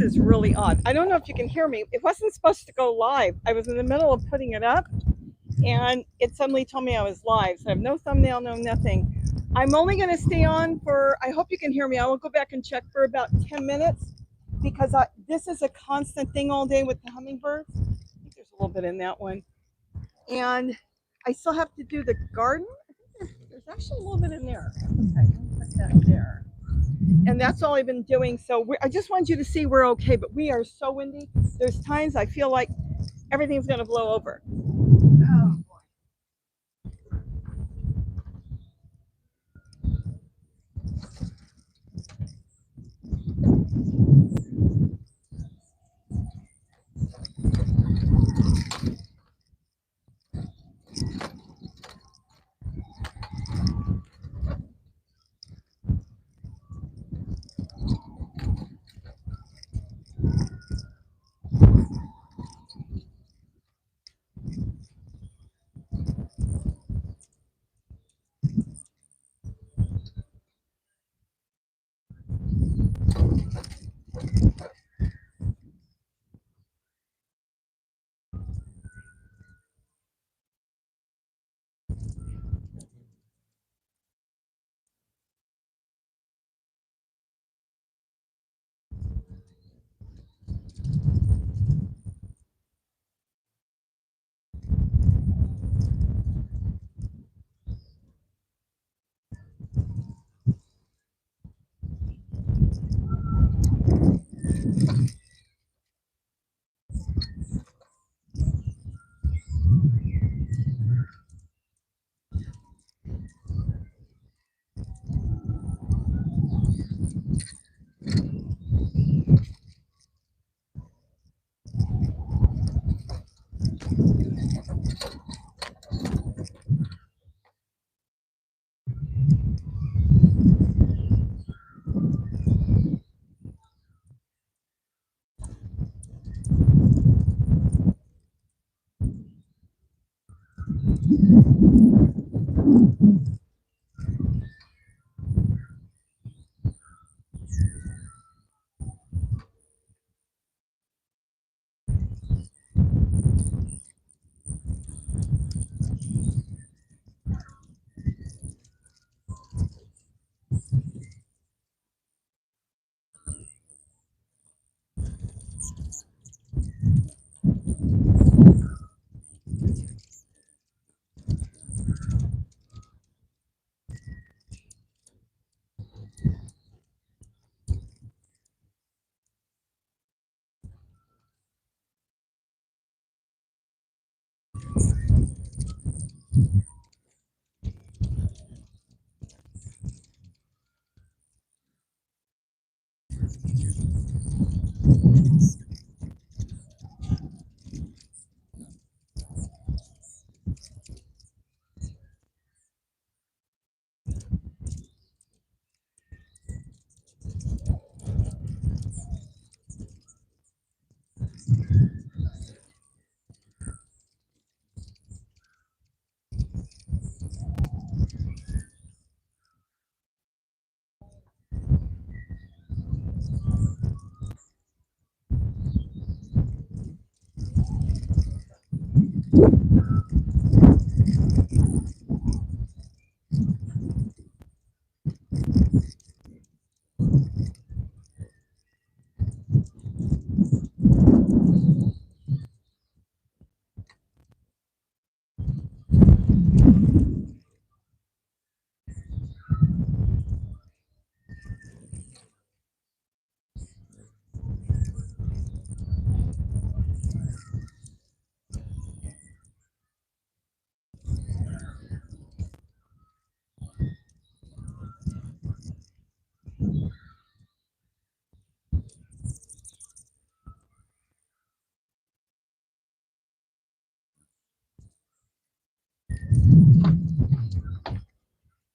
is really odd. I don't know if you can hear me. It wasn't supposed to go live. I was in the middle of putting it up and it suddenly told me I was live. So I have no thumbnail, no nothing. I'm only going to stay on for, I hope you can hear me. I will go back and check for about 10 minutes because this is a constant thing all day with the hummingbirds. I think there's a little bit in that one. And I still have to do the garden. I think there's actually a little bit in there. Okay, I'll put that there. And that's all I've been doing. So I just want you to see we're okay, but we are so windy. There's times I feel like everything's going to blow over. Oh.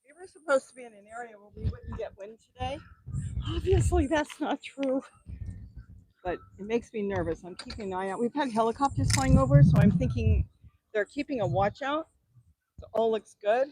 We were supposed to be in an area where we wouldn't get wind today. Obviously, that's not true, but it makes me nervous. I'm keeping an eye out. We've had helicopters flying over, so I'm thinking they're keeping a watch out. So all looks good.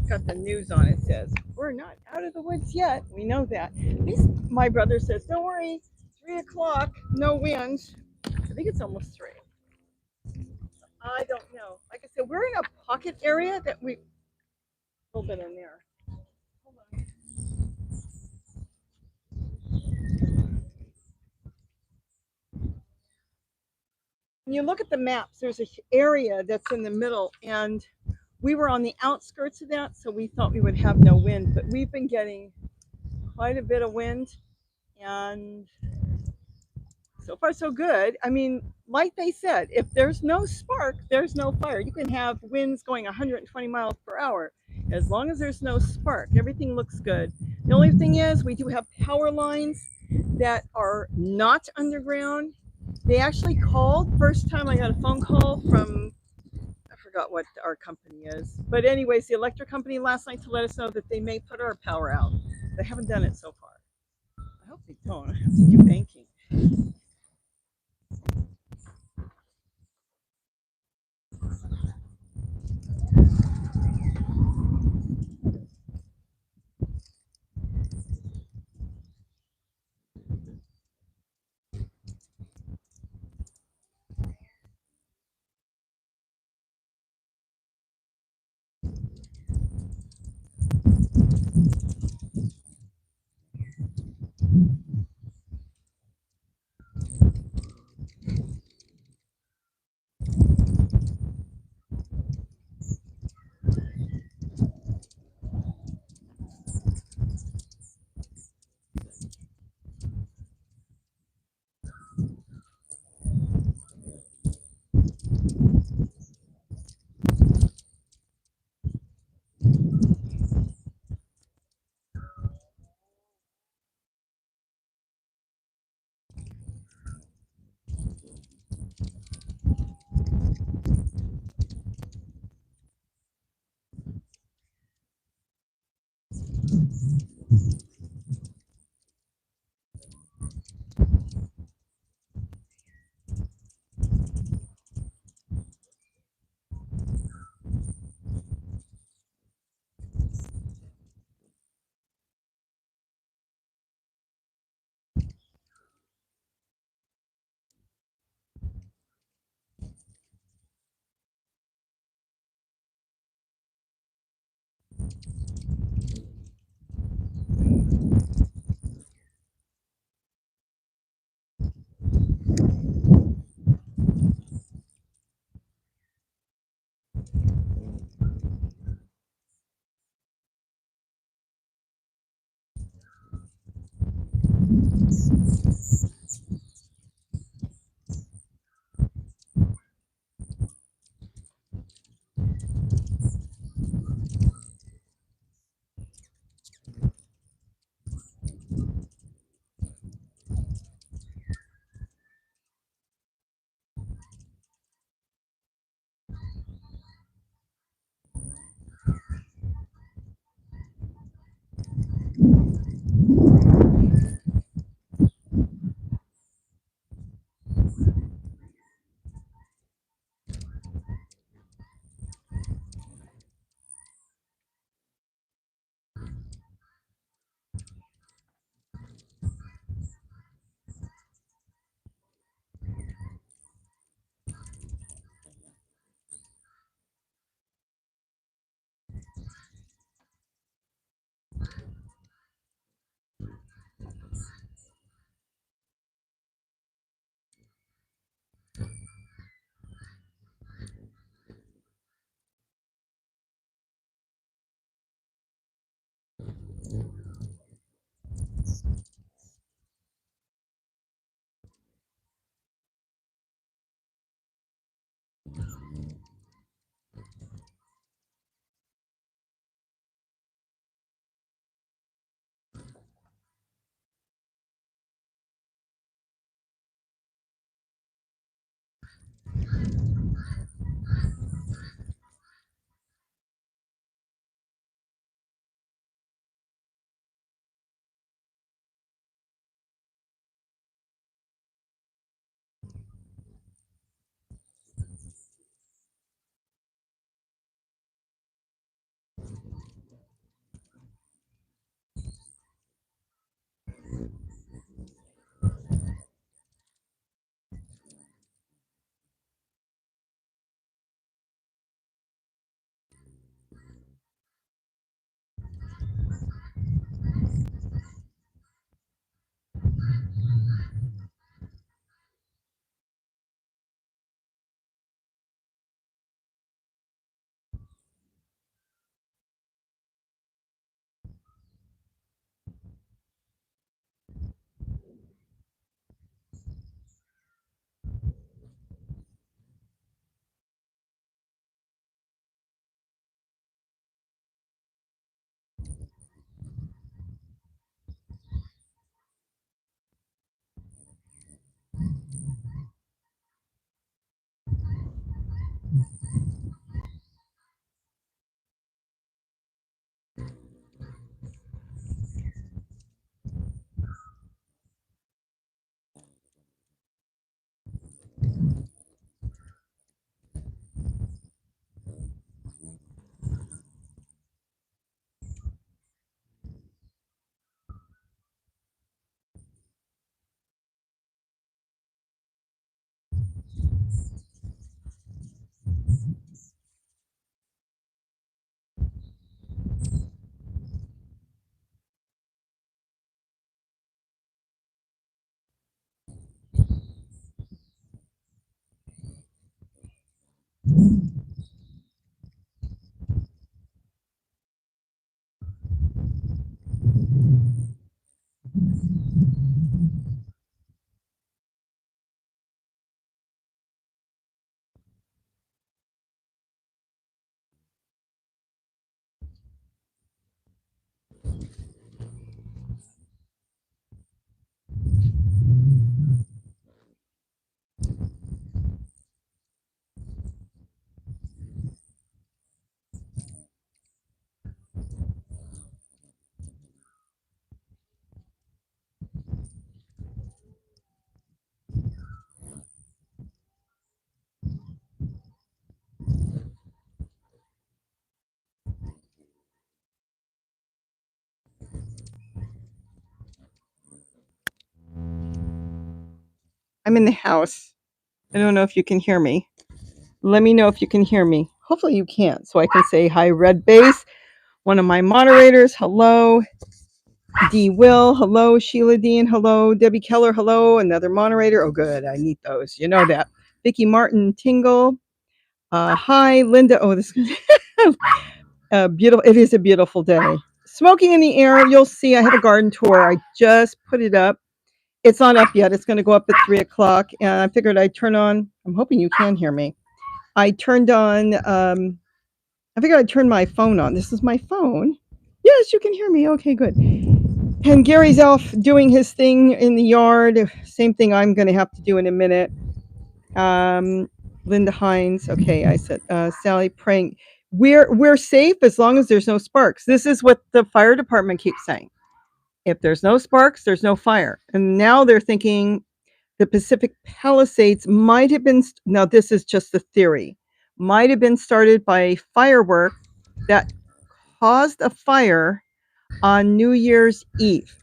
Got the news on. It says we're not out of the woods yet. We know that. At least my brother says, don't worry, 3 o'clock, no wind. I think it's almost 3. I don't know. Like I said, we're in a pocket area that we, a little bit in there. Hold on. When you look at the maps, there's an area that's in the middle, and we were on the outskirts of that, so we thought we would have no wind, but we've been getting quite a bit of wind, and so far so good. I mean, like they said, if there's no spark, there's no fire. You can have winds going 120 miles per hour. As long as there's no spark, everything looks good. The only thing is we do have power lines that are not underground. They actually called. First time I got a phone call from, I forgot what our company is. But anyways, the electric company last night to let us know that they may put our power out. They haven't done it so far. I hope they don't. I have to do banking. I'm in the house. I don't know if you can hear me. Let me know if you can hear me. Hopefully you can, so I can say hi, Red Base, one of my moderators. Hello, D. Will. Hello, Sheila Dean. Hello, Debbie Keller. Hello, another moderator. Oh, good. I need those. You know that. Vicki Martin Tingle. Hi, Linda. Oh, this is beautiful. It is a beautiful day. Smoking in the air. You'll see. I have a garden tour. I just put it up. It's not up yet. It's going to go up at 3:00, and I figured I'd turn on. I'm hoping you can hear me. I turned on. I figured I'd turn my phone on. This is my phone. Yes, you can hear me. Okay, good. And Gary's off doing his thing in the yard. Same thing I'm going to have to do in a minute. Linda Hines. Okay, I said Sally praying. We're safe as long as there's no sparks. This is what the fire department keeps saying. If there's no sparks, there's no fire. And now they're thinking the Pacific Palisades might have been, now this is just a theory, might have been started by firework that caused a fire on New Year's Eve.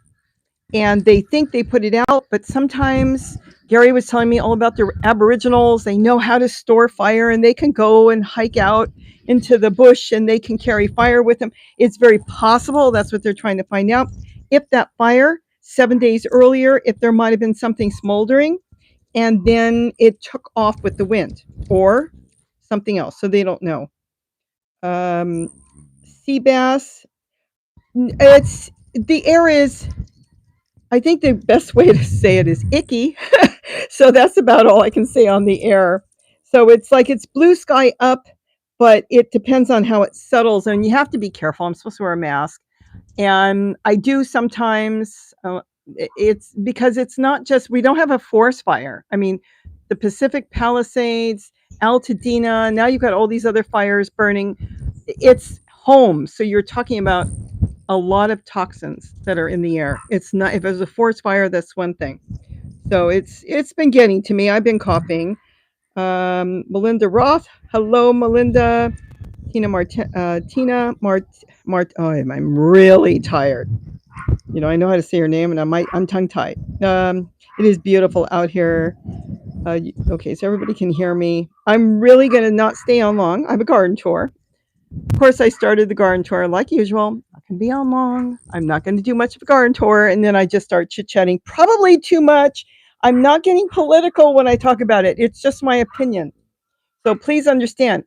And they think they put it out, but sometimes Gary was telling me all about the Aboriginals. They know how to store fire and they can go and hike out into the bush and they can carry fire with them. It's very possible that's what they're trying to find out. If that fire 7 days earlier, if there might have been something smoldering and then it took off with the wind or something else. So they don't know. Sea bass, the air is, I think the best way to say it is icky. So that's about all I can say on the air. So it's like it's blue sky up, but it depends on how it settles. And you have to be careful. I'm supposed to wear a mask. And I do sometimes, it's because it's not just, we don't have a forest fire. I mean, the Pacific Palisades, Altadena, now you've got all these other fires burning. It's home. So you're talking about a lot of toxins that are in the air. It's not, if it was a forest fire, that's one thing. So it's been getting to me. I've been coughing. Melinda Roth, hello, Melinda. Tina Mart. Oh, I'm really tired. You know, I know how to say her name, and I'm tongue tied. It is beautiful out here. Okay, so everybody can hear me. I'm really gonna not stay on long. I have a garden tour. Of course, I started the garden tour like usual. Not gonna be on long. I'm not gonna do much of a garden tour, and then I just start chit chatting. Probably too much. I'm not getting political when I talk about it. It's just my opinion. So please understand.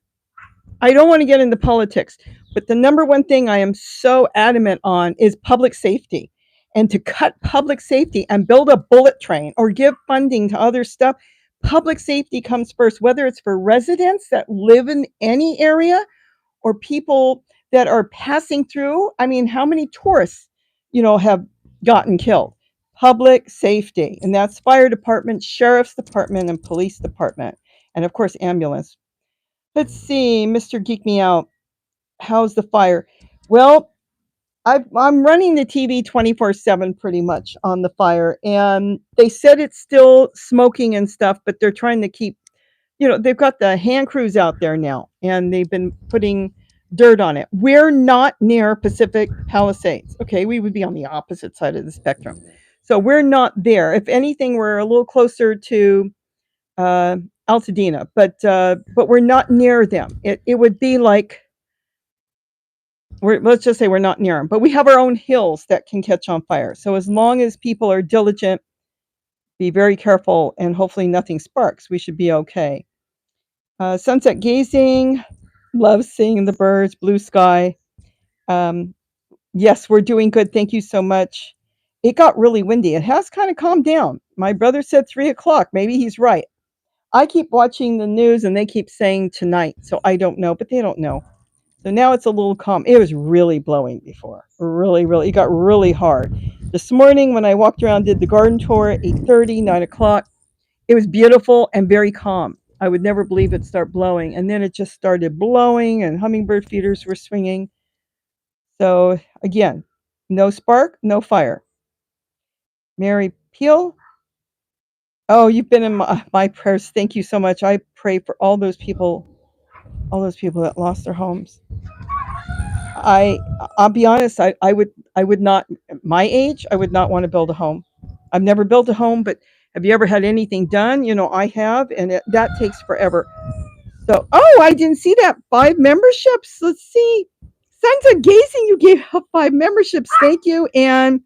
I don't want to get into politics, but the number one thing I am so adamant on is public safety. And to cut public safety and build a bullet train or give funding to other stuff, public safety comes first, whether it's for residents that live in any area or people that are passing through. I mean, how many tourists, have gotten killed? Public safety, and that's fire department, sheriff's department, and police department, and of course, ambulance. Let's see, Mr. Geek Me Out. How's the fire? Well, I'm running the TV 24/7 pretty much on the fire, and they said it's still smoking and stuff, but they're trying to keep, they've got the hand crews out there now, and they've been putting dirt on it. We're not near Pacific Palisades. Okay, we would be on the opposite side of the spectrum. So we're not there. If anything, we're a little closer to uh, Altadena, but we're not near them. It would be like, let's just say we're not near them, but we have our own hills that can catch on fire. So as long as people are diligent, be very careful, and hopefully nothing sparks, we should be okay. Sunset gazing, love seeing the birds, blue sky. Yes, we're doing good. Thank you so much. It got really windy. It has kind of calmed down. My brother said 3 o'clock. Maybe he's right. I keep watching the news and they keep saying tonight. So I don't know, but they don't know. So now it's a little calm. It was really blowing before. Really, really. It got really hard. This morning when I walked around, did the garden tour at 8:30, 9 o'clock, it was beautiful and very calm. I would never believe it'd start blowing. And then it just started blowing and hummingbird feeders were swinging. So again, no spark, no fire. Mary Peel. Oh, you've been in my prayers. Thank you so much. I pray for all those people that lost their homes. I'll be honest, I would not, my age, I would not want to build a home. I've never built a home, but have you ever had anything done? I have, and that takes forever. So, oh, I didn't see that. 5 memberships. Let's see. Sons of Gazing, you gave up 5 memberships. Thank you. And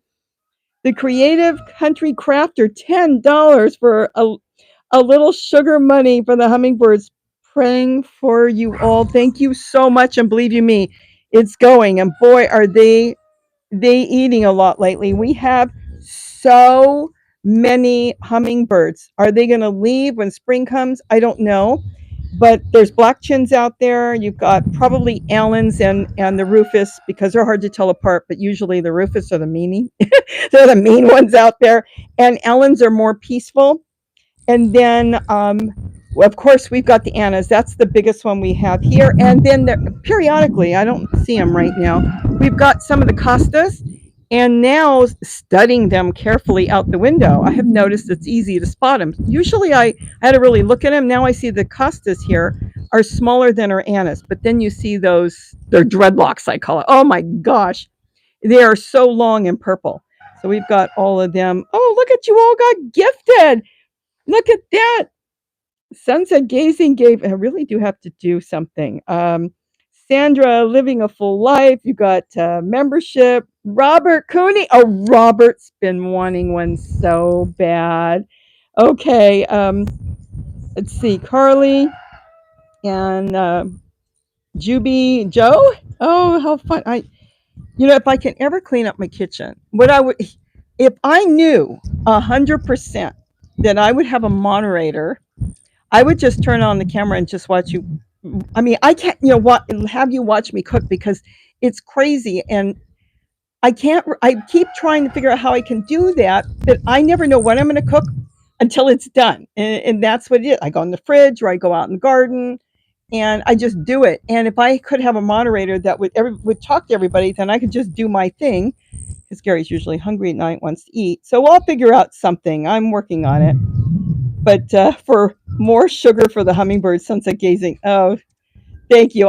the Creative Country Crafter, $10 for a little sugar money for the hummingbirds. Praying for you all. Thank you so much. And believe you me, it's going. And boy, are they eating a lot lately. We have so many hummingbirds. Are they going to leave when spring comes? I don't know. But there's black chins out there. You've got probably Allens and the Rufus, because they're hard to tell apart, but usually the Rufus are the meanie. They're the mean ones out there. And Allens are more peaceful. And then, of course, we've got the Annas. That's the biggest one we have here. And then periodically, I don't see them right now, we've got some of the Costas. And now, studying them carefully out the window, I have noticed it's easy to spot them. Usually I had to really look at them. Now I see the Costas here are smaller than our Annas. But then you see those, they're dreadlocks, I call it. Oh my gosh. They are so long and purple. So we've got all of them. Oh, look at you all got gifted. Look at that. Sunset Gazing gave, I really do have to do something. Sandra, Living a Full Life. You got membership. Robert Cooney. Oh, Robert's been wanting one so bad. Okay. Let's see. Carly and Juby Joe. Oh, how fun. If I can ever clean up my kitchen, what I would, if I knew 100% that I would have a moderator, I would just turn on the camera and just watch you. I mean, I can't, have you watch me cook because it's crazy. And I keep trying to figure out how I can do that, but I never know what I'm going to cook until it's done. And that's what it is. I go in the fridge or I go out in the garden and I just do it. And if I could have a moderator that would talk to everybody, then I could just do my thing because Gary's usually hungry at night, wants to eat. So I'll figure out something. I'm working on it. But for more sugar for the hummingbird sunset gazing. Oh, thank you.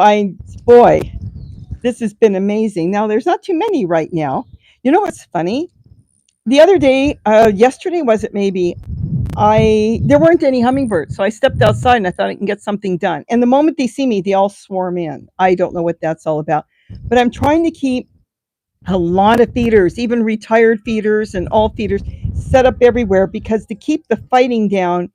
Boy, this has been amazing. Now there's not too many right now. You know what's funny? The other day, yesterday was it maybe? There weren't any hummingbirds, so I stepped outside and I thought I can get something done. And the moment they see me, they all swarm in. I don't know what that's all about, but I'm trying to keep a lot of feeders, even retired feeders and all feeders, set up everywhere because to keep the fighting down,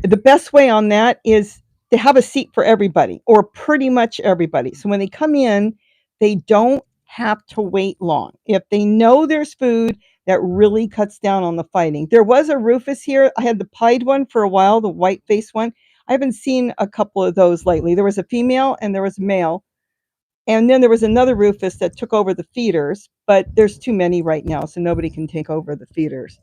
the best way on that is to have a seat for everybody or pretty much everybody. So when they come in, they don't have to wait long. If they know there's food, that really cuts down on the fighting. There was a rufous here. I had the pied one for a while, the white face one. I haven't seen a couple of those lately. There was a female and there was a male. And then there was another rufous that took over the feeders, but there's too many right now, so nobody can take over the feeders.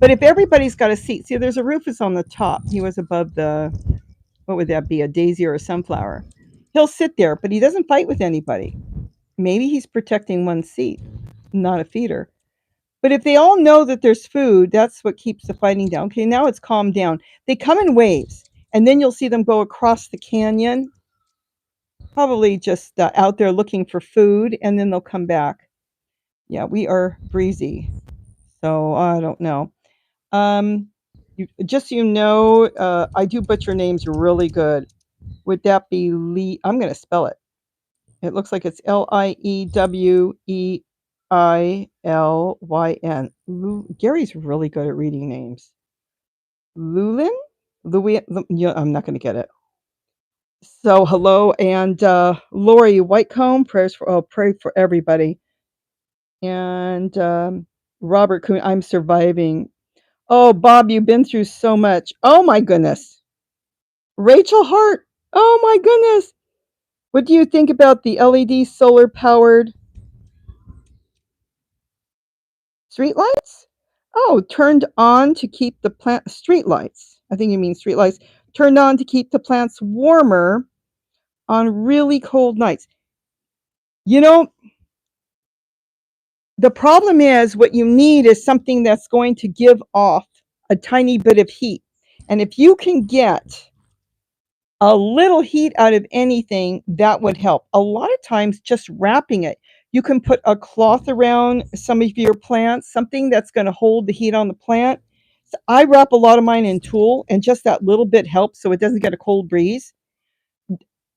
But if everybody's got a seat, see, there's a rufous on the top. He was above what would that be, a daisy or a sunflower? He'll sit there, but he doesn't fight with anybody. Maybe he's protecting one seat, not a feeder. But if they all know that there's food, that's what keeps the fighting down. Okay, now it's calmed down. They come in waves, and then you'll see them go across the canyon, probably just out there looking for food, and then they'll come back. Yeah, we are breezy, so I don't know. Just so you know, I do butcher names really good. Would that be Lee? I'm going to spell it. It looks like it's Lieweilyn. Gary's really good at reading names. Lulin? Louis? Yeah, I'm not going to get it. So hello, and Lori Whitecomb, pray for everybody. And Robert Kuhn, I'm surviving. Oh, Bob, you've been through so much. Oh my goodness. Rachel Hart. Oh my goodness. What do you think about the LED solar powered streetlights? Oh, turned on to keep the plant streetlights. I think you mean streetlights. Turned on to keep the plants warmer on really cold nights. You know, the problem is what you need is something that's going to give off a tiny bit of heat. And if you can get a little heat out of anything, that would help. A lot of times just wrapping it. You can put a cloth around some of your plants, something that's going to hold the heat on the plant. So I wrap a lot of mine in tulle, and just that little bit helps so it doesn't get a cold breeze.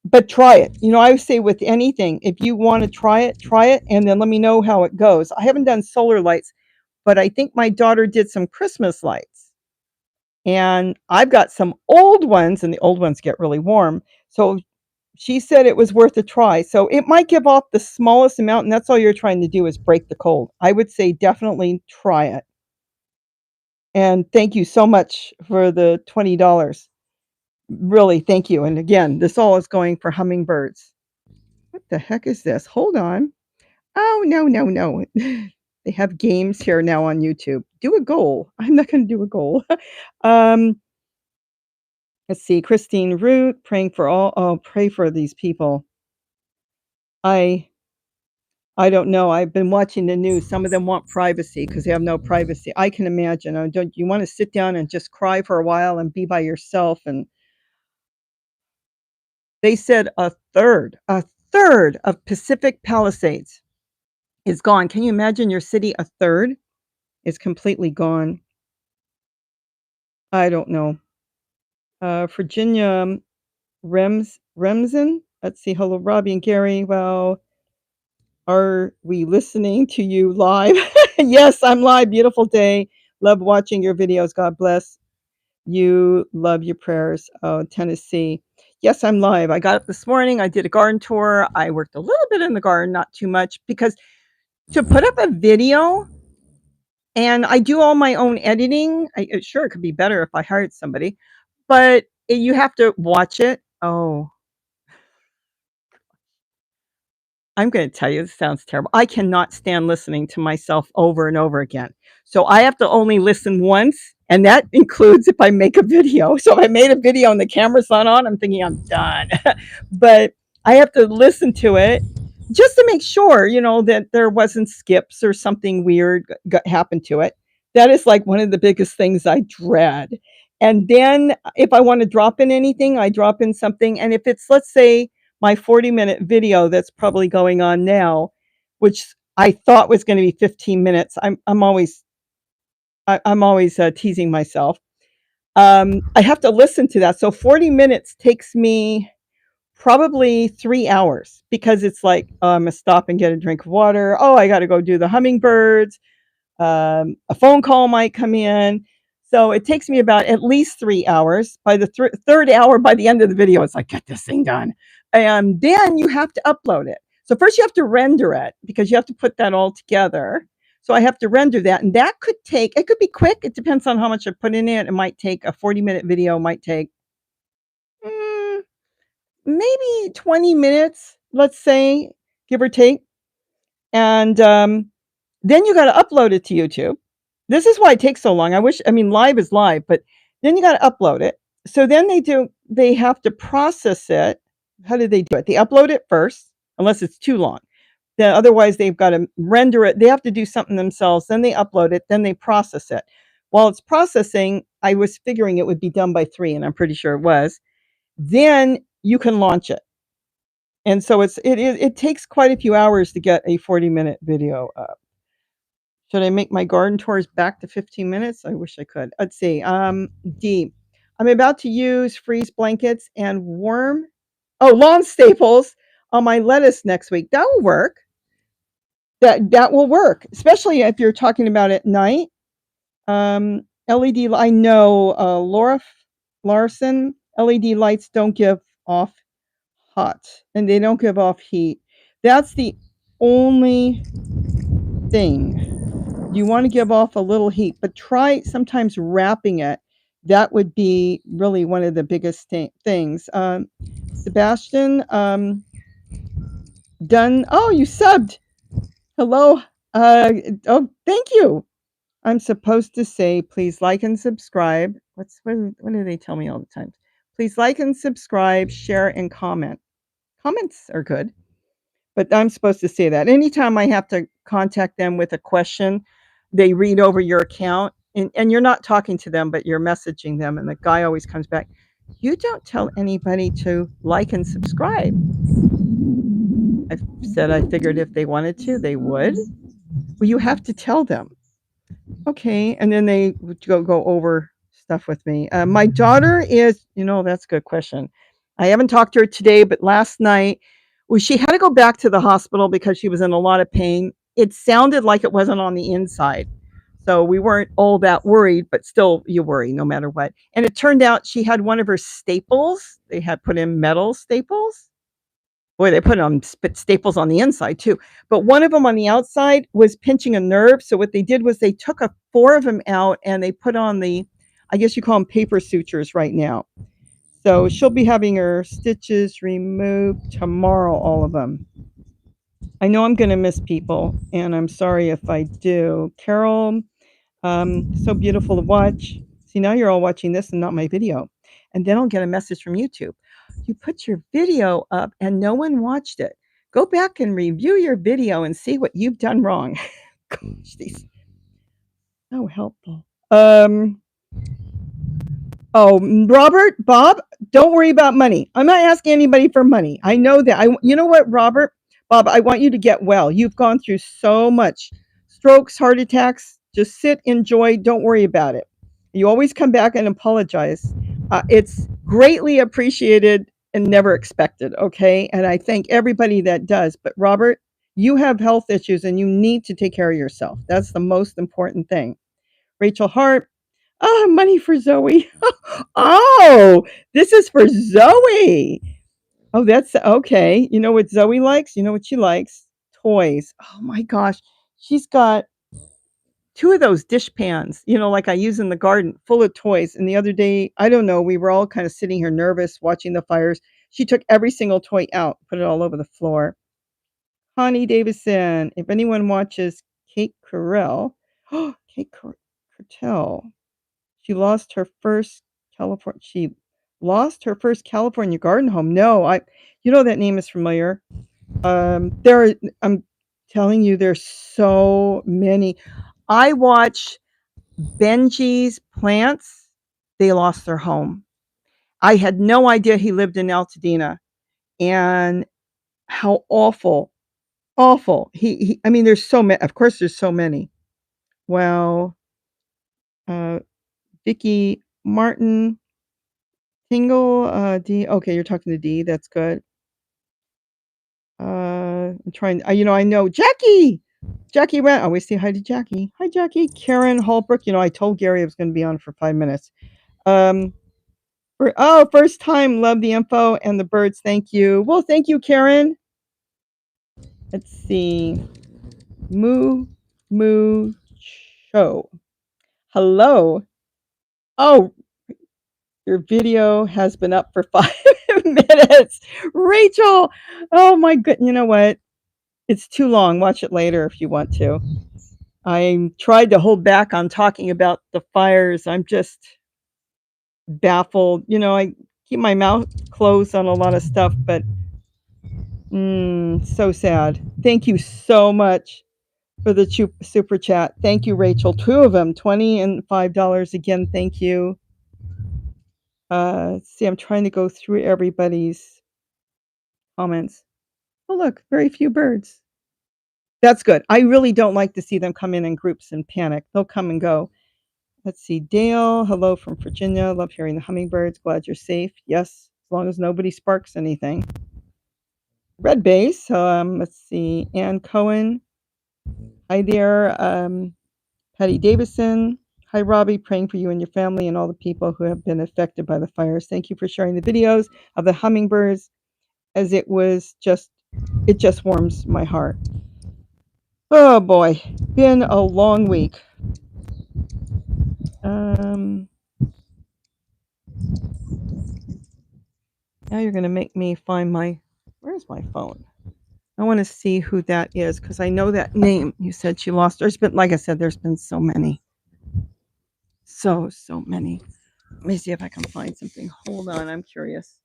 But try it. I would say with anything, if you want to try it, and then let me know how it goes. I haven't done solar lights, but I think my daughter did some Christmas lights. And I've got some old ones, and the old ones get really warm. So she said it was worth a try. So it might give off the smallest amount, and that's all you're trying to do is break the cold. I would say definitely try it. And thank you so much for the $20. Really, thank you. And again, this all is going for hummingbirds. What the heck is this? Hold on. Oh, no, no, no. They have games here now on YouTube. Do a goal. I'm not going to do a goal. Let's see. Christine Root, praying for all. Oh, pray for these people. I don't know. I've been watching the news. Some of them want privacy because they have no privacy. I can imagine. Don't you want to sit down and just cry for a while and be by yourself? And they said a third of Pacific Palisades is gone. Can you imagine your city? A third is completely gone. I don't know. Virginia Remsen. Let's see. Hello, Robbie and Gary. Well, are we listening to you live? Yes, I'm live. Beautiful day. Love watching your videos. God bless you. Love your prayers. Oh, Tennessee. Yes, I'm live. I got up this morning. I did a garden tour. I worked a little bit in the garden, not too much, because to put up a video, and I do all my own editing. Sure, it could be better if I hired somebody, but you have to watch it. Oh, I'm going to tell you, this sounds terrible. I cannot stand listening to myself over and over again. So I have to only listen once, and that includes if I make a video. So if I made a video and the camera's not on, I'm thinking I'm done. But I have to listen to it just to make sure, that there wasn't skips or something weird happened to it. That is like one of the biggest things I dread. And then if I want to drop in anything, I drop in something. And if it's, let's say, my 40-minute video that's probably going on now, which I thought was going to be 15 minutes. I'm always teasing myself. I have to listen to that. So 40 minutes takes me probably 3 hours because it's like, I'm gonna stop and get a drink of water. Oh, I got to go do the hummingbirds. A phone call might come in. So it takes me about at least 3 hours. By the third hour, by the end of the video, it's like, get this thing done. And then you have to upload it. So first you have to render it because you have to put that all together. So I have to render that. And that could take, it could be quick. It depends on how much I put in it. It might take a 40-minute video, might take maybe 20 minutes, let's say, give or take. And then you got to upload it to YouTube. This is why it takes so long. Live is live, but then you got to upload it. So then they have to process it. How do they do it? They upload it first, unless it's too long. Then otherwise they've got to render it. They have to do something themselves. Then they upload it. Then they process it. While it's processing, I was figuring it would be done by 3, and I'm pretty sure it was. Then you can launch it. And so it takes quite a few hours to get a 40-minute video up. Should I make my garden tours back to 15 minutes? I wish I could. Let's see. D. I'm about to use freeze blankets and lawn staples on my lettuce next week. That will work. That will work, especially if you're talking about at night. LED. I know Laura Larson. LED lights don't give off hot, and they don't give off heat. That's the only thing. You want to give off a little heat, but try sometimes wrapping it. That would be really one of the biggest things. Sebastian, done. Oh, you subbed. Hello. Oh, thank you. I'm supposed to say, please like and subscribe. What do they tell me all the time? Please like and subscribe, share, and comment. Comments are good. But I'm supposed to say that. Anytime I have to contact them with a question, they read over your account, and you're not talking to them, but you're messaging them. And the guy always comes back, you don't tell anybody to like and subscribe. I said I figured if they wanted to, they would. Well, you have to tell them. Okay. And then they would go over stuff with me. My daughter is, that's a good question. I haven't talked to her today, but last night, she had to go back to the hospital because she was in a lot of pain. It sounded like it wasn't on the inside. So we weren't all that worried, but still you worry no matter what. And it turned out she had one of her staples. They had put in metal staples. Boy, they put on staples on the inside too. But one of them on the outside was pinching a nerve. So what they did was they took 4 of them out and they put on I guess you call them paper sutures right now. So she'll be having her stitches removed tomorrow, all of them. I know I'm going to miss people, and I'm sorry if I do. Carol, so beautiful to watch. See, now you're all watching this and not my video. And then I'll get a message from YouTube. You put your video up and no one watched it. Go back and review your video and see what you've done wrong. Gosh, these so helpful. Oh, Robert, Bob, don't worry about money. I'm not asking anybody for money. I know that. You know what, Robert, Bob, I want you to get well. You've gone through so much. Strokes, heart attacks. Just sit, enjoy. Don't worry about it. You always come back and apologize. It's greatly appreciated and never expected, okay? And I thank everybody that does. But Robert, you have health issues and you need to take care of yourself. That's the most important thing. Rachel Hart, Oh, money for Zoe. Oh, this is for Zoe. Oh, that's okay. You know what Zoe likes? You know what she likes? Toys. Oh my gosh. She's got two of those dish pans, like I use in the garden, full of toys. And the other day, I don't know, we were all kind of sitting here nervous watching the fires. She took every single toy out, put it all over the floor. Connie Davison, if anyone watches Kate Carell, Kate Cartel, she lost her first California garden home. No, that name is familiar. I'm telling you, there's so many. I watch Benji's Plants. They lost their home. I had no idea he lived in Altadena, and how awful, awful. I mean, there's so many. Of course, there's so many. Well, Vicky Martin, Tingle, D. Okay, you're talking to D. That's good. I'm trying. I know Jackie. Jackie ran. Always say hi to Jackie. Hi, Jackie. Karen Holbrook. I told Gary I was going to be on for 5 minutes. First time. Love the info and the birds. Thank you. Well, thank you, Karen. Let's see. Moo Show. Hello. Oh, your video has been up for 5 minutes. Rachel. Oh my goodness. You know what? It's too long. Watch it later if you want to. I tried to hold back on talking about the fires. I'm just baffled. I keep my mouth closed on a lot of stuff, but so sad. Thank you so much for the super chat. Thank you, Rachel. 2 of them, $20 and $5. Again, thank you. See, I'm trying to go through everybody's comments. Oh, look, very few birds. That's good. I really don't like to see them come in groups and panic. They'll come and go. Let's see. Dale, hello from Virginia. Love hearing the hummingbirds. Glad you're safe. Yes, as long as nobody sparks anything. Red base. Let's see. Ann Cohen. Hi there. Patty Davison. Hi, Robbie. Praying for you and your family and all the people who have been affected by the fires. Thank you for sharing the videos of the hummingbirds, as it just warms my heart. Oh boy, been a long week. Now you're going to make me find where's my phone? I want to see who that is because I know that name. You said she lost. Like I said, there's been so many. So many. Let me see if I can find something. Hold on, I'm curious.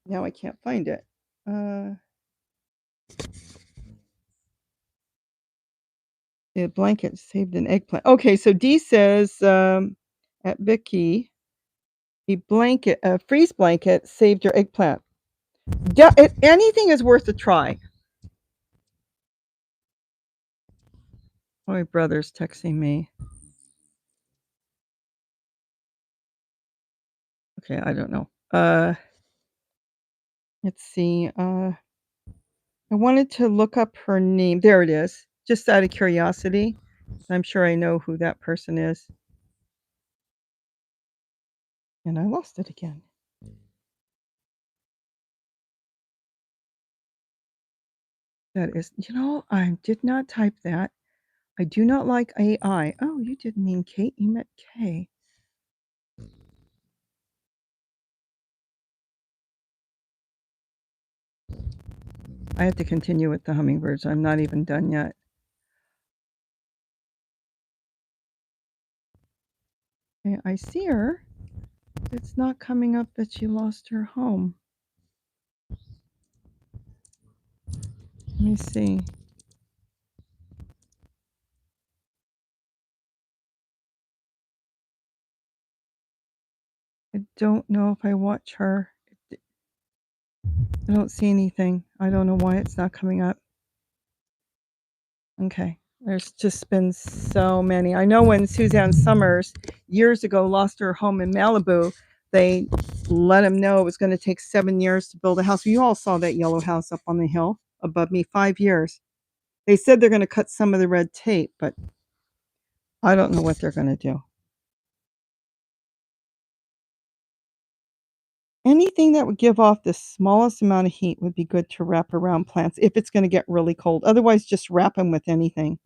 Now I can't find it. The blanket saved an eggplant. Okay, so D says at Vicky, a freeze blanket saved your eggplant. Anything is worth a try. My brother's texting me. Okay, I don't know. Let's see. I wanted to look up her name. There it is. Just out of curiosity. I'm sure I know who that person is. And I lost it again. That is, I did not type that. I do not like AI. Oh, you didn't mean Kate. You meant K. I have to continue with the hummingbirds. I'm not even done yet. Okay, I see her. It's not coming up that she lost her home. Let me see. I don't know if I watch her. I don't see anything. I don't know why it's not coming up. Okay. There's just been so many. I know when Suzanne Summers years ago lost her home in Malibu, they let him know it was going to take 7 years to build a house. You all saw that yellow house up on the hill above me, 5 years. They said they're going to cut some of the red tape, but I don't know what they're going to do. Anything that would give off the smallest amount of heat would be good to wrap around plants if it's going to get really cold. Otherwise, just wrap them with anything.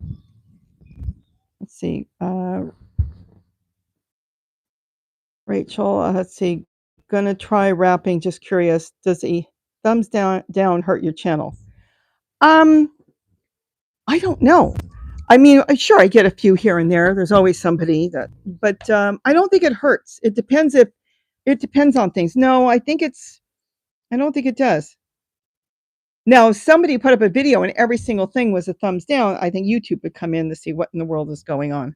Let's see. Rachel, let's see. Gonna try wrapping. Just curious. Does a thumbs down hurt your channel? I don't know. I mean, sure, I get a few here and there. There's always somebody that, but I don't think it hurts. It depends on things. No, I don't think it does. Now, if somebody put up a video and every single thing was a thumbs down, I think YouTube would come in to see what in the world is going on.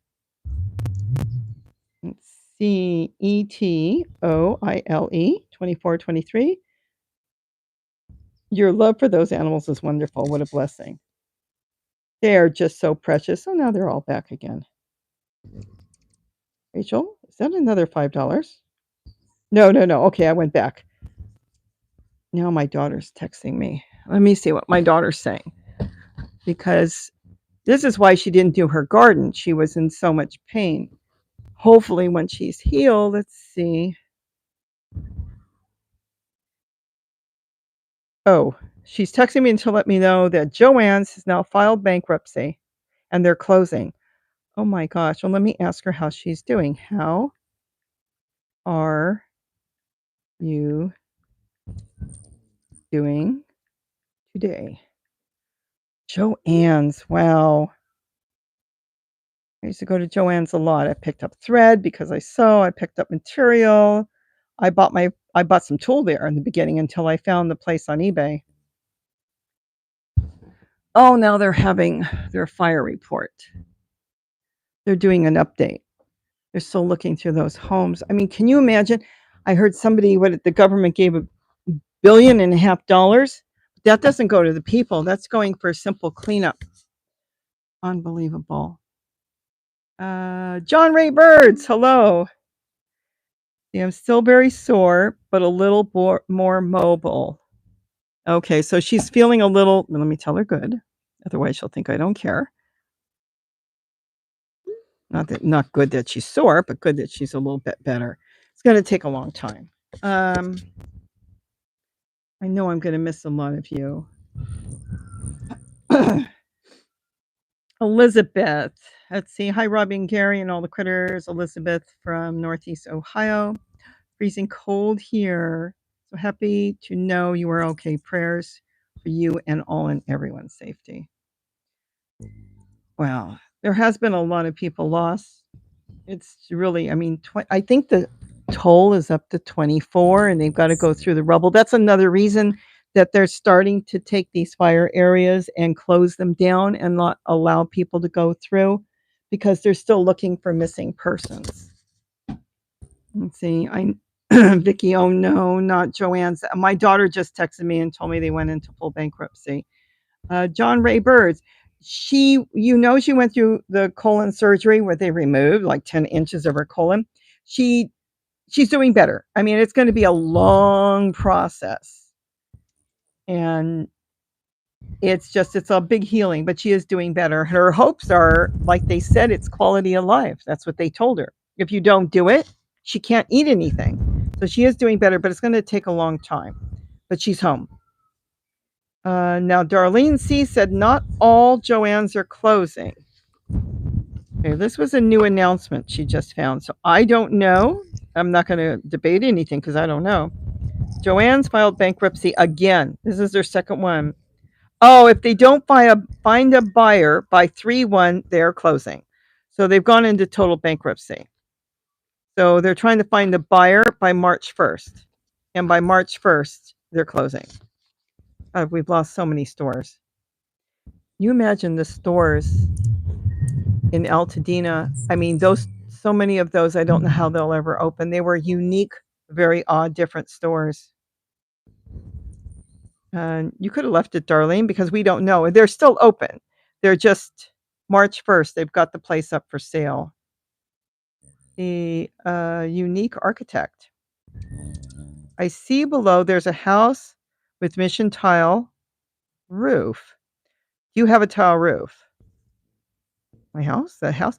Let's see, ETOILE 2423. Your love for those animals is wonderful. What a blessing. They are just so precious. Oh, now they're all back again. Rachel, is that another $5? No. Okay, I went back. Now my daughter's texting me. Let me see what my daughter's saying. Because this is why she didn't do her garden. She was in so much pain. Hopefully when she's healed, let's see. Oh, she's texting me to let me know that Joann's has now filed bankruptcy and they're closing. Oh my gosh. Well, let me ask her how she's doing. How are you doing today? Joann's. Wow. I used to go to Joann's a lot. I picked up thread because I sew. I picked up material. I bought some tulle there in the beginning until I found the place on eBay. Oh, now they're having their fire report. They're doing an update. They're still looking through those homes. I mean, can you imagine? I heard somebody what the government gave $1.5 billion. That doesn't go to the people. That's going for a simple cleanup. Unbelievable. John Ray Birds, hello. Yeah, I'm still very sore, but a little more mobile. Okay, so she's feeling a little, let me tell her good. Otherwise she'll think I don't care. Not good that she's sore, but good that she's a little bit better. It's going to take a long time. I know I'm going to miss a lot of you. Elizabeth. Let's see. Hi, Robbie and Gary and all the critters. Elizabeth from Northeast Ohio. Freezing cold here. So happy to know you are okay. Prayers for you and all and everyone's safety. Wow. There has been a lot of people lost. It's really, I mean, I think the toll is up to 24 and they've got to go through the rubble. That's another reason that they're starting to take these fire areas and close them down and not allow people to go through because they're still looking for missing persons. Let's see. Vicky, oh no, not Joann's. My daughter just texted me and told me they went into full bankruptcy. John Ray Birds. She went through the colon surgery where they removed like 10 inches of her colon. She's doing better. I mean, it's going to be a long process. And it's a big healing, but she is doing better. Her hopes are, like they said, it's quality of life. That's what they told her. If you don't do it, she can't eat anything. So she is doing better, but it's going to take a long time. But she's home. Now, Darlene C. said not all Joann's are closing. Okay, this was a new announcement she just found. So I don't know. I'm not going to debate anything because I don't know. Joann's filed bankruptcy again. This is their second one. Oh, if they don't find a buyer by 3/1, they're closing. So they've gone into total bankruptcy. So they're trying to find the buyer by March 1st. And by March 1st, they're closing. We've lost so many stores. You imagine the stores in Altadena. I mean, so many of those, I don't know how they'll ever open. They were unique, very odd, different stores. You could have left it, Darlene, because we don't know. They're still open. They're just March 1st. They've got the place up for sale. The unique architect. I see below there's a house with mission tile roof. Do you have a tile roof? My house? The house?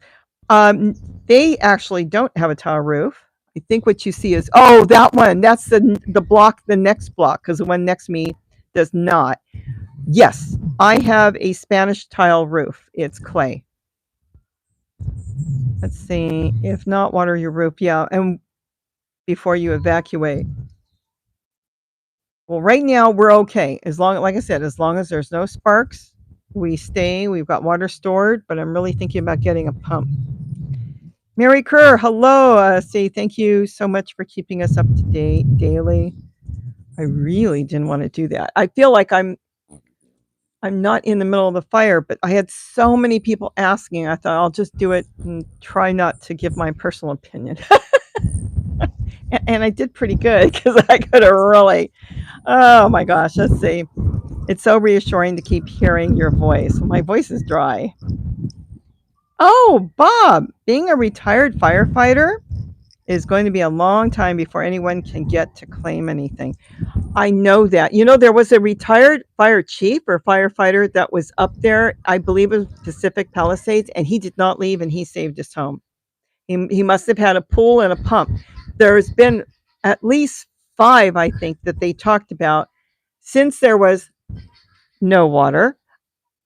They actually don't have a tile roof. I think what you see is, oh, that one. That's the block, the next block, because the one next to me does not. Yes, I have a Spanish tile roof. It's clay. Let's see. If not, water your roof. Yeah, and before you evacuate. Well, right now we're okay. As long, like I said, as long as there's no sparks, we stay. We've got water stored, but I'm really thinking about getting a pump. Mary Kerr, hello. Say thank you so much for keeping us up to date daily. I really didn't want to do that. I feel like I'm not in the middle of the fire, but I had so many people asking. I thought I'll just do it and try not to give my personal opinion. And I did pretty good because I could have really. Oh my gosh, let's see. It's so reassuring to keep hearing your voice. My voice is dry. Oh, Bob, being a retired firefighter is going to be a long time before anyone can get to claim anything. I know that. You know, there was a retired fire chief or firefighter that was up there, I believe it was Pacific Palisades, and he did not leave and he saved his home. He must have had a pool and a pump. There's been at least 5, I think, that they talked about since there was no water.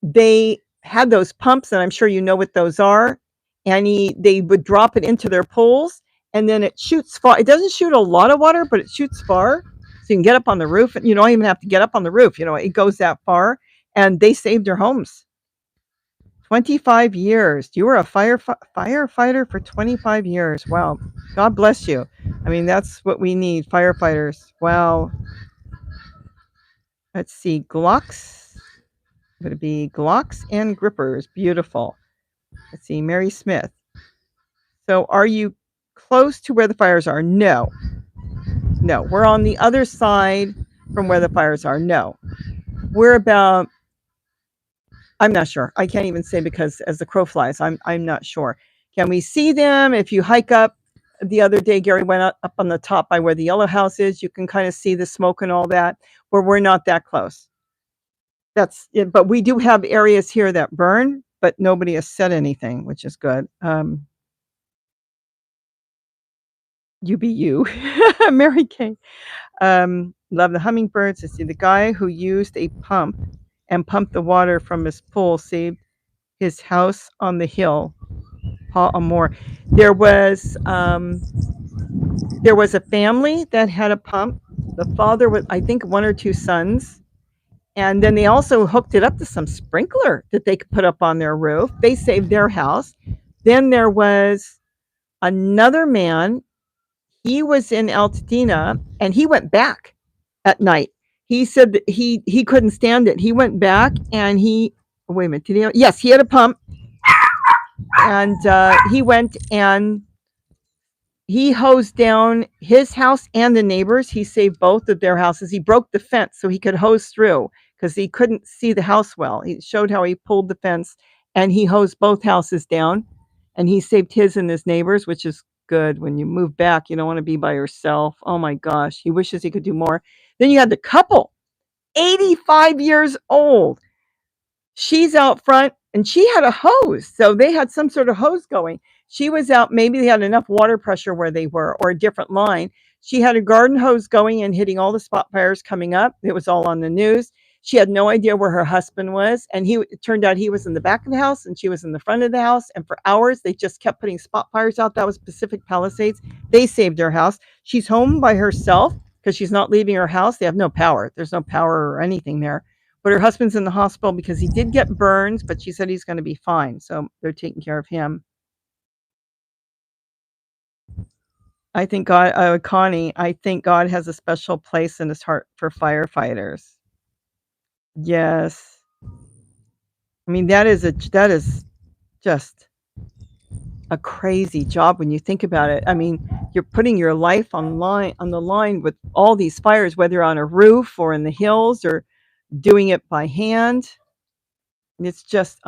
They had those pumps, and I'm sure you know what those are, and they would drop it into their pools, and then it shoots far. It doesn't shoot a lot of water, but it shoots far, so you can get up on the roof. You don't even have to get up on the roof. You know, it goes that far, and they saved their homes. 25 years. You were a firefighter for 25 years. Wow. God bless you. I mean, that's what we need, firefighters. Wow. Let's see. Glocks. Would it be Glocks and grippers? Beautiful. Let's see. Mary Smith. So are you close to where the fires are? No. No. We're on the other side from where the fires are. No. We're about, I'm not sure. I can't even say because as the crow flies, I'm not sure. Can we see them? If you hike up, the other day, Gary went up on the top by where the yellow house is. You can kind of see the smoke and all that, where we're not that close. That's it. But we do have areas here that burn, but nobody has said anything, which is good. UBU, Mary Kay. Love the hummingbirds. I see the guy who used a pump and pumped the water from his pool saved his house on the hill. Paul Amore. There was a family that had a pump. The father was, I think, 1 or 2 sons. And then they also hooked it up to some sprinkler that they could put up on their roof. They saved their house. Then there was another man. He was in Altadena and he went back at night. He said that he couldn't stand it. He went back and wait a minute. Yes, he had a pump. And he went and he hosed down his house and the neighbors. He saved both of their houses. He broke the fence so he could hose through because he couldn't see the house well. He showed how he pulled the fence and he hosed both houses down and he saved his and his neighbors, which is good. When you move back, you don't want to be by yourself. Oh my gosh. He wishes he could do more. Then you had the couple, 85 years old. She's out front and she had a hose. So they had some sort of hose going. She was out, maybe they had enough water pressure where they were or a different line. She had a garden hose going and hitting all the spot fires coming up. It was all on the news. She had no idea where her husband was. And it turned out he was in the back of the house and she was in the front of the house. And for hours, they just kept putting spot fires out. That was Pacific Palisades. They saved her house. She's home by herself because she's not leaving her house. They have no power. There's no power or anything there. But her husband's in the hospital because he did get burns, but she said he's going to be fine. So they're taking care of him. I think God, Connie, I think God has a special place in his heart for firefighters. Yes. I mean, that is just a crazy job when you think about it. I mean, you're putting your life on the line with all these fires, whether on a roof or in the hills or doing it by hand. It's just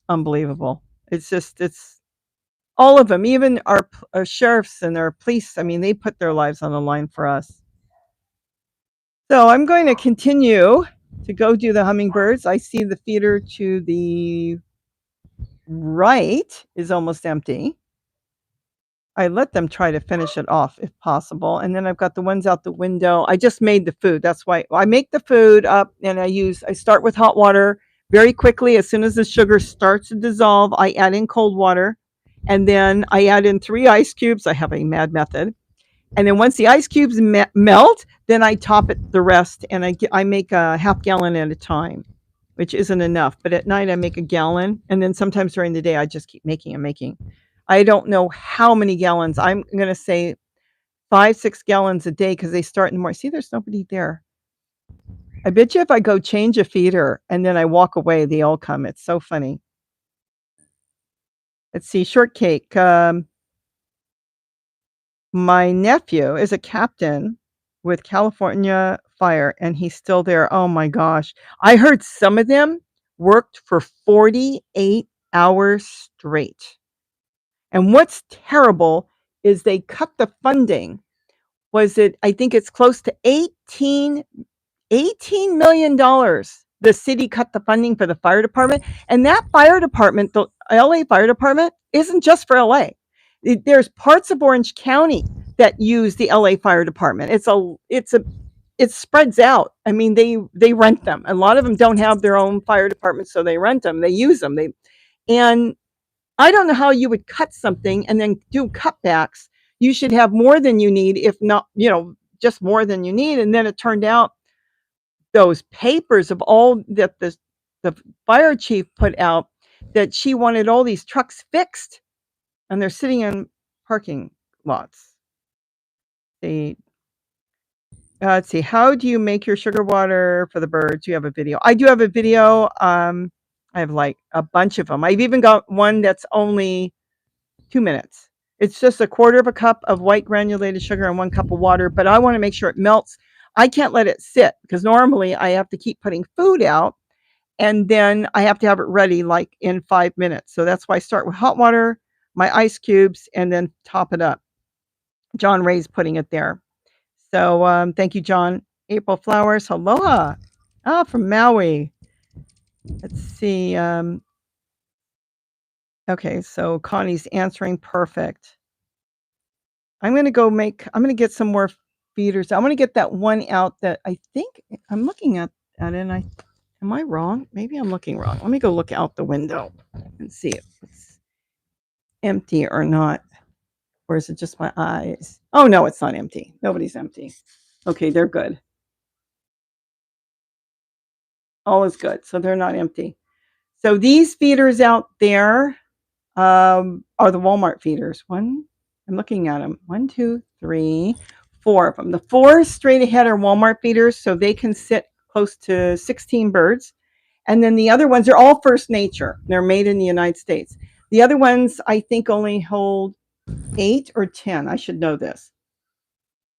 unbelievable. It's all of them, even our sheriffs and our police. I mean, they put their lives on the line for us. So I'm going to continue to go do the hummingbirds. I see the feeder to the right is almost empty. I let them try to finish it off if possible. And then I've got the ones out the window. I just made the food. That's why I make the food up and I start with hot water very quickly. As soon as the sugar starts to dissolve, I add in cold water and then I add in 3 ice cubes. I have a mad method. And then once the ice cubes melt, then I top it the rest and I make a half gallon at a time, which isn't enough. But at night I make a gallon. And then sometimes during the day I just keep making and making. I don't know how many gallons. I'm going to say 5, 6 gallons a day because they start in the morning. See, there's nobody there. I bet you if I go change a feeder and then I walk away, they all come. It's so funny. Let's see, shortcake. My nephew is a captain with California Fire, and he's still there. Oh my gosh. I heard some of them worked for 48 hours straight. And what's terrible is they cut the funding. I think it's close to $18 million. The city cut the funding for the fire department. And that fire department, the LA Fire Department, isn't just for LA. There's parts of Orange County that use the LA Fire Department. It spreads out. I mean, they rent them. A lot of them don't have their own fire department, so they rent them. They use them. And I don't know how you would cut something and then do cutbacks. You should have more than you need, if not, just more than you need. And then it turned out those papers of all that the fire chief put out that she wanted all these trucks fixed and they're sitting in parking lots. Let's see. How do you make your sugar water for the birds? You have a video. I do have a video. I have like a bunch of them. I've even got one that's only 2 minutes. It's just a quarter of a cup of white granulated sugar and 1 cup of water, but I want to make sure it melts. I can't let it sit because normally I have to keep putting food out and then I have to have it ready like in 5 minutes. So that's why I start with hot water, my ice cubes, and then top it up. John Ray's putting it there. So thank you, John. April Flowers, aloha. From Maui. Let's see. Okay, so Connie's answering perfect. I'm going to get some more feeders. I'm going to get that one out that I think I'm looking at it and am I wrong? Maybe I'm looking wrong. Let me go look out the window and see if it's empty or not. Or is it just my eyes? Oh, no, it's not empty. Nobody's empty. Okay, they're good. All is good. So they're not empty. So these feeders out there are the Walmart feeders. I'm looking at them. 1, 2, 3, 4 of them. The 4 straight ahead are Walmart feeders, so they can sit close to 16 birds. And then the other ones are all First Nature. They're made in the United States. The other ones, I think, only hold 8 or 10. I should know this.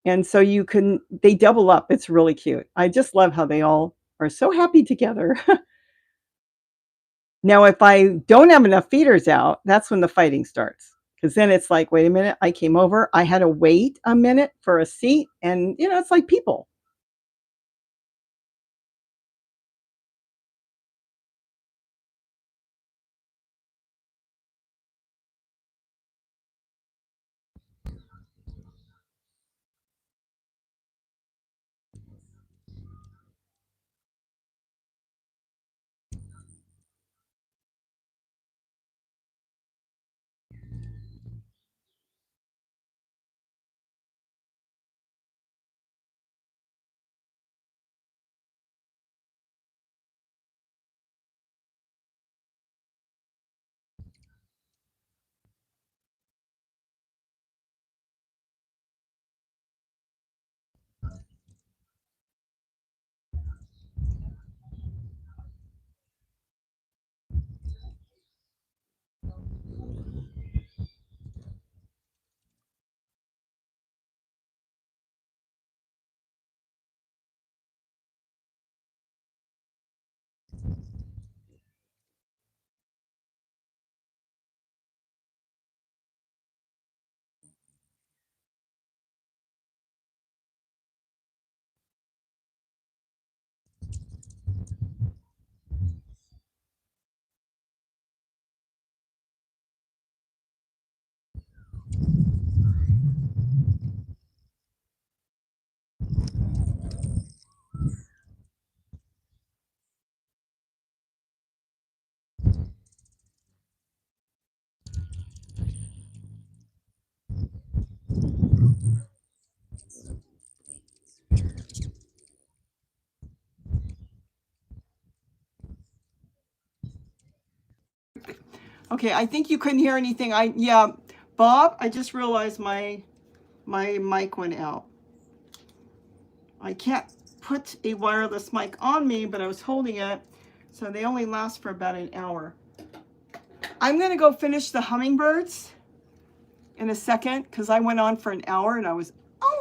And so they double up. It's really cute. I just love how they all are so happy together. Now, if I don't have enough feeders out, that's when the fighting starts. Because then it's like, wait a minute, I came over, I had to wait a minute for a seat. And, it's like people. Okay, I think you couldn't hear anything. Yeah, Bob, I just realized my mic went out. I can't put a wireless mic on me, but I was holding it, so they only last for about an hour. I'm gonna go finish the hummingbirds in a second because I went on for an hour and I was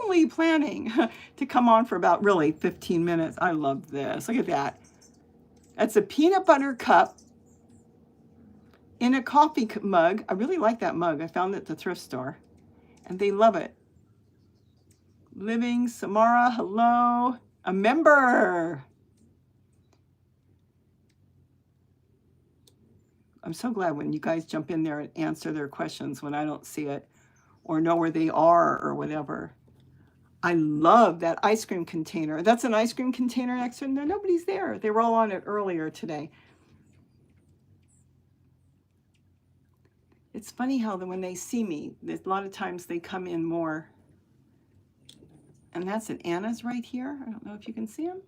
only planning to come on for about really 15 minutes. I love this. Look at that. That's a peanut butter cup in a coffee mug. I really like that mug. I found it at the thrift store and they love it. Living Samara, hello. A member. I'm so glad when you guys jump in there and answer their questions when I don't see it or know where they are or whatever. I love that ice cream container. That's an ice cream container next to it. No, nobody's there. They were all on it earlier today. It's funny how when they see me, a lot of times they come in more. And that's an Anna's right here. I don't know if you can see them.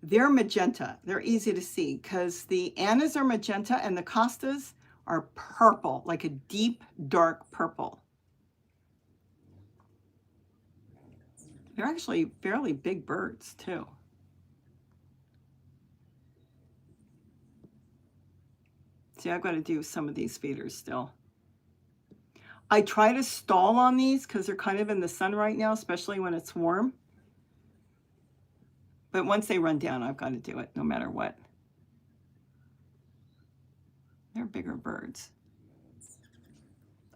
They're magenta. They're easy to see because the Annas are magenta and the Costas are purple, like a deep, dark purple. They're actually fairly big birds too. See, I've got to do some of these feeders still. I try to stall on these because they're kind of in the sun right now, especially when it's warm. But once they run down, I've got to do it no matter what. They're bigger birds.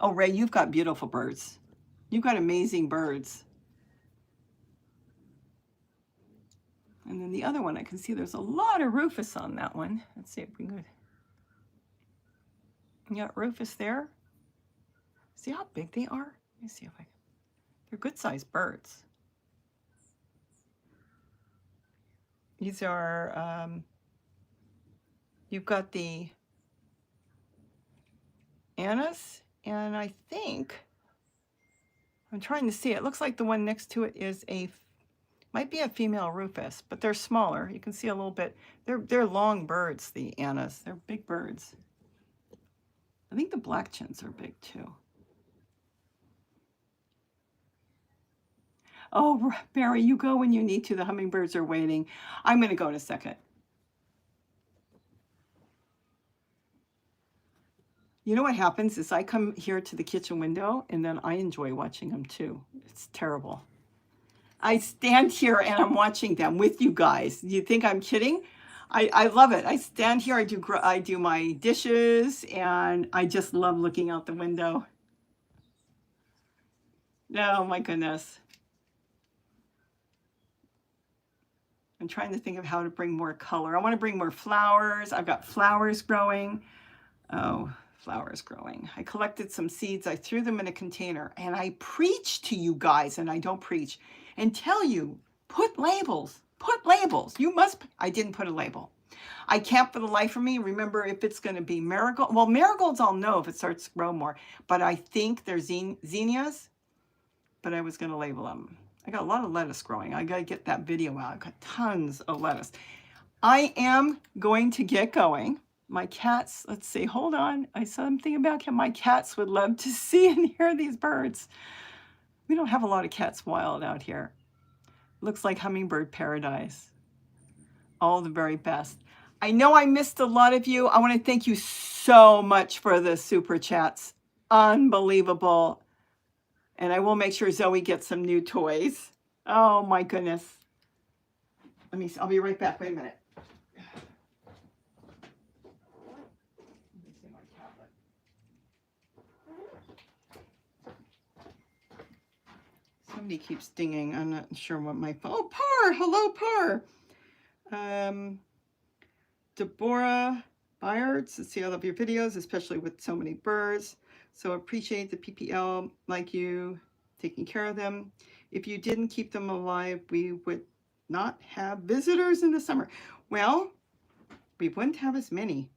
Oh, Ray, you've got beautiful birds. You've got amazing birds. And then the other one, I can see there's a lot of Rufus on that one. Let's see if we can go. You got Rufus there. See how big they are? Let me see if I can. They're good sized birds. These are, you've got the Annas, and I think, I'm trying to see, it looks like the one next to it is might be a female Rufus, but they're smaller. You can see a little bit. They're long birds, the Annas. They're big birds. I think the black chins are big too. Oh, Barry, you go when you need to. The hummingbirds are waiting. I'm going to go in a second. You know what happens is I come here to the kitchen window and then I enjoy watching them too. It's terrible. I stand here and I'm watching them with you guys. You think I'm kidding? I love it. I stand here, I do my dishes, and I just love looking out the window. Oh my goodness. I'm trying to think of how to bring more color. I want to bring more flowers. I've got flowers growing. Oh, flowers growing. I collected some seeds. I threw them in a container and I preach to you guys, and I don't preach, and tell you, put labels. Put labels. You must. I didn't put a label. I can't for the life of me remember if it's going to be marigold. Well, marigolds I'll know if it starts to grow more, but I think they're zinnias, but I was going to label them. I got a lot of lettuce growing. I got to get that video out. I got tons of lettuce. I am going to get going. My cats, let's see, hold on. I saw something about my cats would love to see and hear these birds. We don't have a lot of cats wild out here. Looks like hummingbird paradise. All the very best. I know I missed a lot of you. I want to thank you so much for the super chats. Unbelievable. And I will make sure Zoe gets some new toys. Oh my goodness. I'll be right back. Wait a minute. Somebody keeps dinging. I'm not sure what my phone. Oh, Par. Hello, Par. Deborah Byards. Let's see all of your videos, especially with so many birds. So appreciate the PPL like you taking care of them. If you didn't keep them alive, we would not have visitors in the summer. Well, we wouldn't have as many.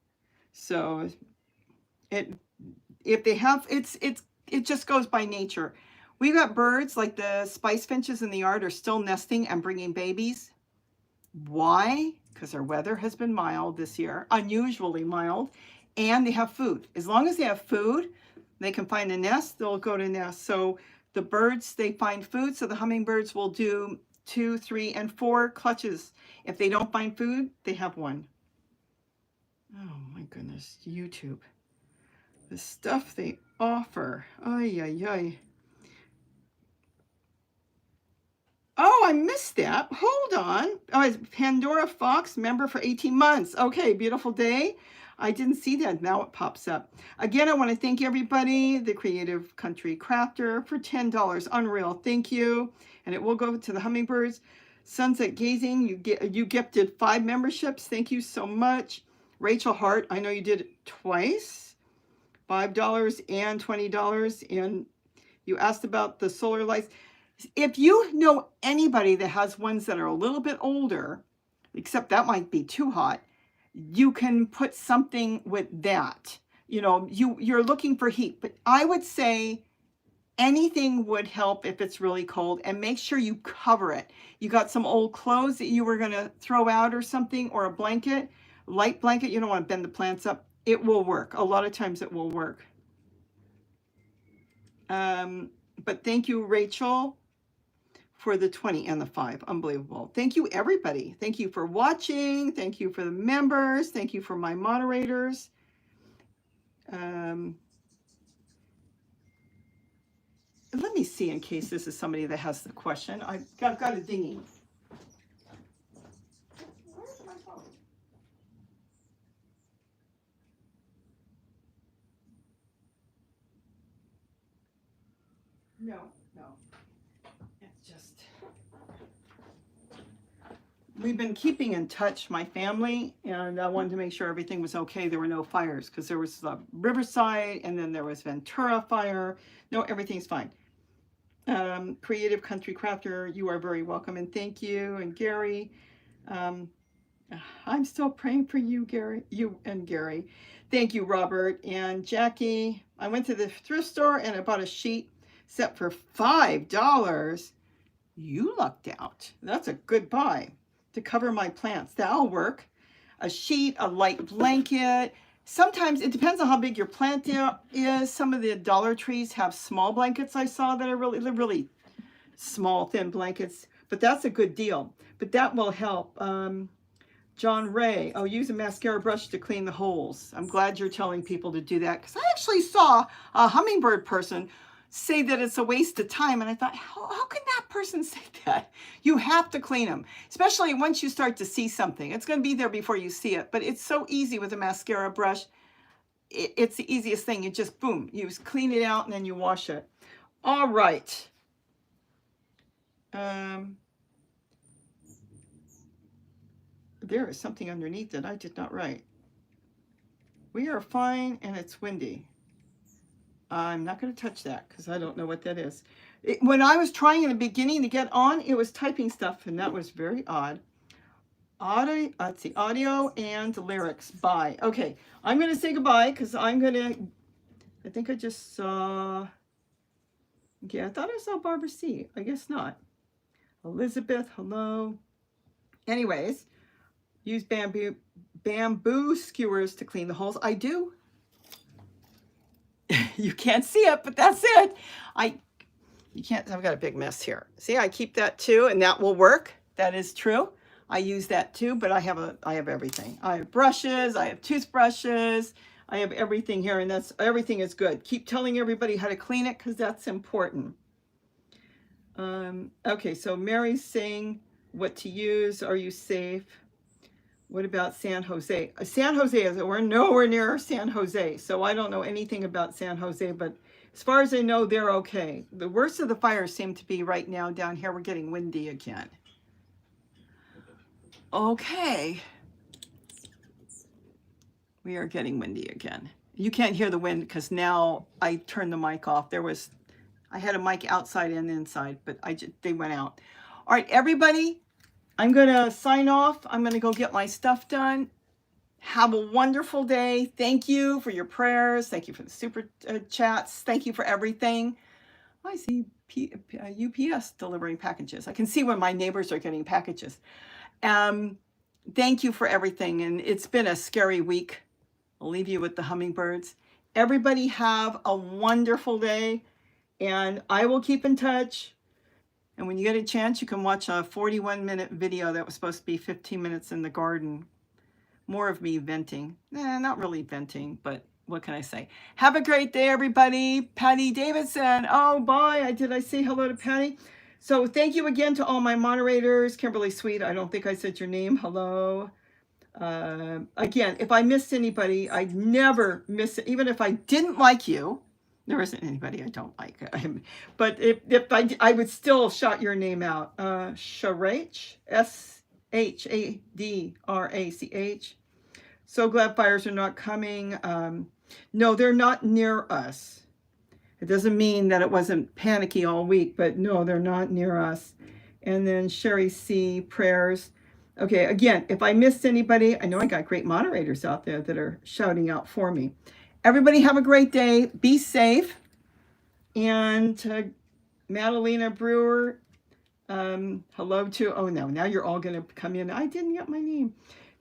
So it if they have it just goes by nature. We've got birds like the spice finches in the yard are still nesting and bringing babies. Why? Because our weather has been mild this year, unusually mild, and they have food. As long as they have food, they can find a nest, they'll go to nest. So the birds, they find food, so the hummingbirds will do 2, 3, and 4 clutches. If they don't find food, they have 1. Oh my goodness, YouTube. The stuff they offer. Ay, ay, ay. Oh, I missed that. Hold on. Oh, it's Pandora Fox, member for 18 months. Okay, beautiful day. I didn't see that. Now it pops up. Again, I want to thank everybody, the Creative Country Crafter, for $10. Unreal. Thank you. And it will go to the Hummingbirds. Sunset Gazing, you gifted 5 memberships. Thank you so much. Rachel Hart, I know you did it twice. $5 and $20. And you asked about the solar lights. If you know anybody that has ones that are a little bit older, except that might be too hot, you can put something with that. You know, you're looking for heat, but I would say anything would help if it's really cold, and make sure you cover it. You got some old clothes that you were going to throw out or something, or a blanket, light blanket, you don't want to bend the plants up. It will work. A lot of times it will work. But thank you, Rachel, for the 20 and the 5. Unbelievable. Thank you, everybody. Thank you for watching. Thank you for the members. Thank you for my moderators. Let me see, in case this is somebody that has the question. I've got a dinghy. Where's my phone? No. It's just, we've been keeping in touch, my family, and I wanted to make sure everything was okay. There were no fires, because there was Riverside, and then there was Ventura fire. No, everything's fine. Creative Country Crafter, you are very welcome, and thank you. And Gary, I'm still praying for you, Gary. You and Gary. Thank you, Robert. And Jackie, I went to the thrift store and I bought a sheet set for $5. You lucked out. That's a good buy to cover my plants. That'll work. A sheet, a light blanket. Sometimes it depends on how big your plant is. Some of the Dollar Trees have small blankets I saw that are really small, thin blankets. But that's a good deal. But that will help. John Ray, oh, use a mascara brush to clean the holes. I'm glad you're telling people to do that, because I actually saw a hummingbird person say that it's a waste of time, and I thought, how can that person say that? You have to clean them, especially once you start to see something. It's going to be there before you see it, but it's so easy with a mascara brush. It's the easiest thing. You just, boom, you just clean it out and then you wash it. All right. There is something underneath that I did not write. We are fine and it's windy. I'm not going to touch that because I don't know what that is. When I was trying in the beginning to get on, it was typing stuff, and that was very odd. Audio, let's see, audio and lyrics. Bye. Okay, I'm going to say goodbye because I'm going to, I think I just saw, okay, I thought I saw Barbara C. I guess not. Elizabeth, hello. Anyways, use bamboo skewers to clean the holes. I do. You can't see it, but that's it. You can't, I've got a big mess here. See, I keep that too, and that will work. That is true. I use that too, but I have everything. I have brushes, I have toothbrushes, I have everything here, and everything is good. Keep telling everybody how to clean it because that's important. Okay, so Mary's saying what to use. Are you safe? What about San Jose? San Jose, we're nowhere near San Jose, so I don't know anything about San Jose, but as far as I know, they're okay. The worst of the fires seem to be right now down here. We're getting windy again. Okay. We are getting windy again. You can't hear the wind because now I turned the mic off. I had a mic outside and inside, but they went out. All right, everybody, I'm going to sign off. I'm going to go get my stuff done. Have a wonderful day. Thank you for your prayers. Thank you for the super chats. Thank you for everything. I see UPS delivering packages. I can see when my neighbors are getting packages. Thank you for everything. And it's been a scary week. I'll leave you with the hummingbirds. Everybody have a wonderful day. And I will keep in touch. And when you get a chance, you can watch a 41-minute video that was supposed to be 15 minutes in the garden. More of me venting. Not really venting, but what can I say? Have a great day, everybody. Patty Davidson. Oh, bye. Did I say hello to Patty? So thank you again to all my moderators. Kimberly Sweet, I don't think I said your name. Hello. Again, if I missed anybody, I'd never miss it. Even if I didn't like you, there isn't anybody I don't like. But if I would still shout your name out. Sharach, Shadrach. So glad fires are not coming. No, they're not near us. It doesn't mean that it wasn't panicky all week, but no, they're not near us. And then Sherry C, prayers. Okay, again, if I missed anybody, I know I got great moderators out there that are shouting out for me. Everybody have a great day. Be safe. And Madalena Brewer, hello to, oh no, now you're all going to come in. I didn't get my name.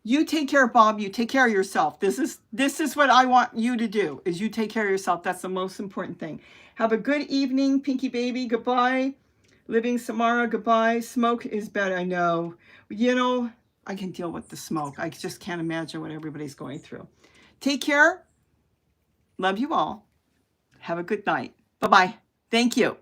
You take care, Bob. You take care of yourself. This is what I want you to do, is you take care of yourself. That's the most important thing. Have a good evening, Pinky Baby. Goodbye. Living Samara, goodbye. Smoke is bad, I know. You know, I can deal with the smoke. I just can't imagine what everybody's going through. Take care. Love you all. Have a good night. Bye-bye. Thank you.